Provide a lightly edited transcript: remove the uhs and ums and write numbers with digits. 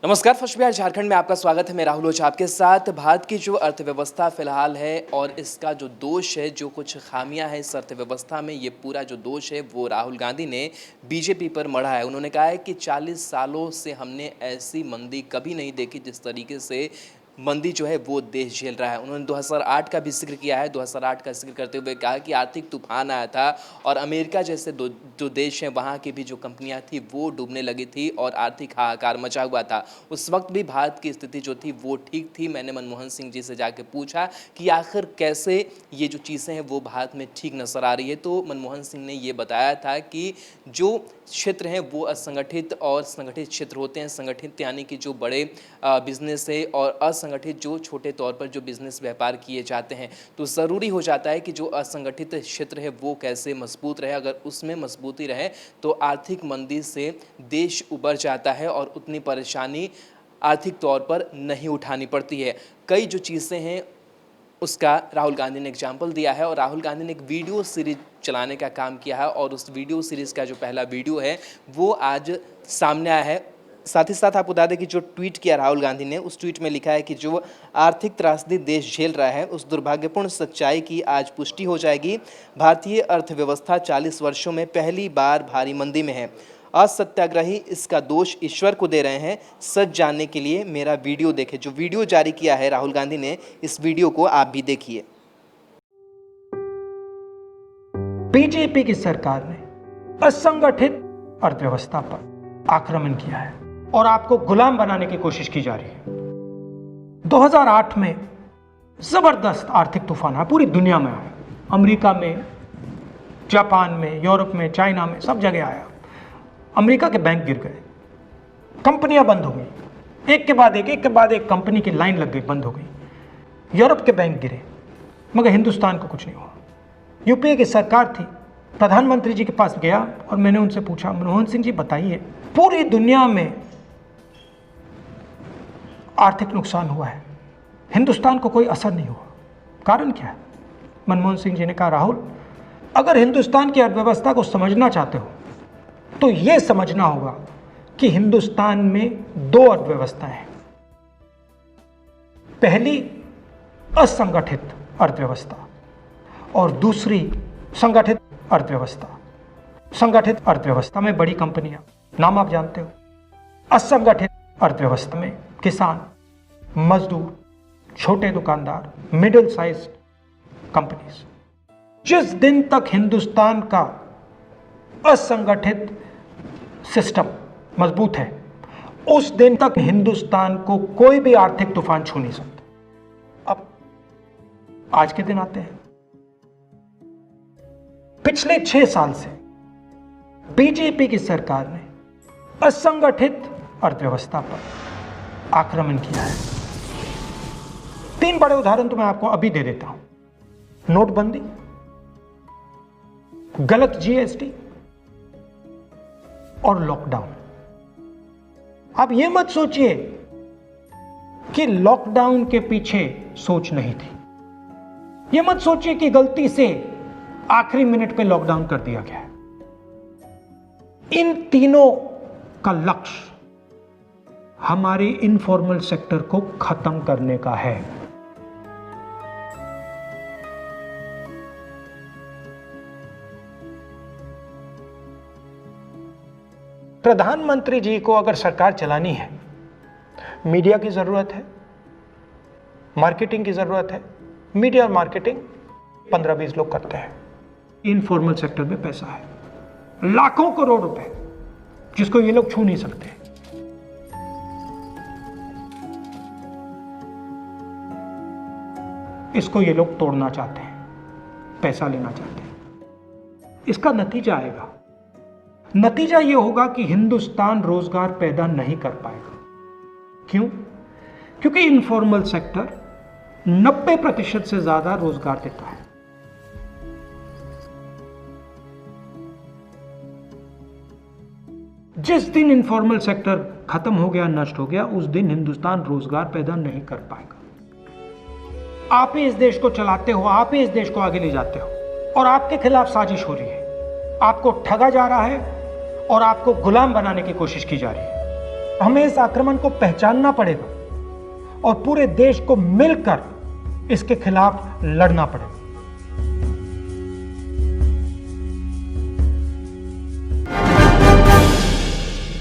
नमस्कार, फर्स्ट बिहार झारखंड में आपका स्वागत है। मैं राहुल ओझा आपके साथ। भारत की जो अर्थव्यवस्था फिलहाल है और इसका जो दोष है, जो कुछ खामियां हैं इस अर्थव्यवस्था में, ये पूरा जो दोष है वो राहुल गांधी ने बीजेपी पर मढ़ा है। उन्होंने कहा है कि 40 सालों से हमने ऐसी मंदी कभी नहीं देखी जिस तरीके से मंदी जो है वो देश झेल रहा है। उन्होंने 2008 का भी जिक्र किया है। 2008 का जिक्र करते हुए कहा कि आर्थिक तूफान आया था और अमेरिका जैसे जो देश हैं वहाँ की भी जो कंपनियाँ थी वो डूबने लगी थी और आर्थिक हाहाकार मचा हुआ था। उस वक्त भी भारत की स्थिति जो थी वो ठीक थी। मैंने मनमोहन सिंह जी से जाके पूछा कि आखिर कैसे ये जो चीज़ें हैं वो भारत में ठीक नज़र आ रही है, तो मनमोहन सिंह ने ये बताया था कि जो क्षेत्र हैं वो असंगठित और संगठित क्षेत्र होते हैं। संगठित यानी कि जो बड़े बिजनेस है और असंगठित जो छोटे तौर पर जो बिजनेस व्यापार किए जाते हैं। तो ज़रूरी हो जाता है कि जो असंगठित क्षेत्र है वो कैसे मजबूत रहे। अगर उसमें मजबूती रहे तो आर्थिक मंदी से देश उबर जाता है और उतनी परेशानी आर्थिक तौर पर नहीं उठानी पड़ती है। कई जो चीज़ें हैं उसका राहुल गांधी ने एग्जाम्पल दिया है और राहुल गांधी ने एक वीडियो सीरीज चलाने का काम किया है और उस वीडियो सीरीज़ का जो पहला वीडियो है वो आज सामने आया है। साथ ही साथ आपको बता दें कि जो ट्वीट किया राहुल गांधी ने, उस ट्वीट में लिखा है कि जो आर्थिक त्रासदी देश झेल रहा है उस दुर्भाग्यपूर्ण सच्चाई की आज पुष्टि हो जाएगी। भारतीय अर्थव्यवस्था 40 वर्षों में पहली बार भारी मंदी में है। असत्याग्रही इसका दोष ईश्वर को दे रहे हैं। सच जानने के लिए मेरा वीडियो देखें। जो वीडियो जारी किया है राहुल गांधी ने, इस वीडियो को आप भी देखिए। बीजेपी की सरकार ने असंगठित अर्थव्यवस्था पर आक्रमण किया है और आपको गुलाम बनाने की कोशिश की जा रही है। 2008 में जबरदस्त आर्थिक तूफान आया, पूरी दुनिया में आया। अमेरिका में, जापान में, यूरोप में, चाइना में, सब जगह आया। अमेरिका के बैंक गिर गए, कंपनियां बंद हो गई, एक के बाद एक कंपनी की लाइन लग गई, बंद हो गई। यूरोप के बैंक गिरे, मगर हिंदुस्तान को कुछ नहीं हुआ। यूपीए की सरकार थी, प्रधानमंत्री जी के पास गया और मैंने उनसे पूछा, मनमोहन सिंह जी बताइए, पूरी दुनिया में आर्थिक नुकसान हुआ है, हिंदुस्तान को कोई असर नहीं हुआ, कारण क्या है? मनमोहन सिंह जी ने कहा, राहुल, अगर हिंदुस्तान की अर्थव्यवस्था को समझना चाहते हो तो यह समझना होगा कि हिंदुस्तान में दो अर्थव्यवस्थाएं हैं। पहली असंगठित अर्थव्यवस्था और दूसरी संगठित अर्थव्यवस्था। संगठित अर्थव्यवस्था में बड़ी कंपनियां, नाम आप जानते हो। असंगठित अर्थव्यवस्था में किसान, मजदूर, छोटे दुकानदार, मिडिल साइज कंपनीज। जिस दिन तक हिंदुस्तान का असंगठित सिस्टम मजबूत है, उस दिन तक हिंदुस्तान को कोई भी आर्थिक तूफान छू नहीं सकता। अब आज के दिन आते हैं। पिछले 6 साल से बीजेपी की सरकार ने असंगठित अर्थव्यवस्था पर आक्रमण किया है। 3 बड़े उदाहरण तो मैं आपको अभी दे देता हूं। नोटबंदी, गलत जीएसटी और लॉकडाउन। आप यह मत सोचिए कि लॉकडाउन के पीछे सोच नहीं थी। यह मत सोचिए कि गलती से आखिरी मिनट पे लॉकडाउन कर दिया गया है। इन तीनों का लक्ष्य हमारे इनफॉर्मल सेक्टर को खत्म करने का है। प्रधानमंत्री जी को अगर सरकार चलानी है, मीडिया की जरूरत है, मार्केटिंग की जरूरत है। मीडिया और मार्केटिंग 15-20 लोग करते हैं। इनफॉर्मल सेक्टर में पैसा है, लाखों करोड़ रुपए, जिसको ये लोग छू नहीं सकते। इसको ये लोग तोड़ना चाहते हैं, पैसा लेना चाहते हैं। इसका नतीजा आएगा। नतीजा यह होगा कि हिंदुस्तान रोजगार पैदा नहीं कर पाएगा। क्यों? क्योंकि इनफॉर्मल सेक्टर 90% से ज्यादा रोजगार देता है। जिस दिन इनफॉर्मल सेक्टर खत्म हो गया, नष्ट हो गया, उस दिन हिंदुस्तान रोजगार पैदा नहीं कर पाएगा। आप ही इस देश को चलाते हो, आप ही इस देश को आगे ले जाते हो और आपके खिलाफ साजिश हो रही है। आपको ठगा जा रहा है और आपको गुलाम बनाने की कोशिश की जा रही है। हमें इस आक्रमण को पहचानना पड़ेगा और पूरे देश को मिलकर इसके खिलाफ लड़ना पड़ेगा।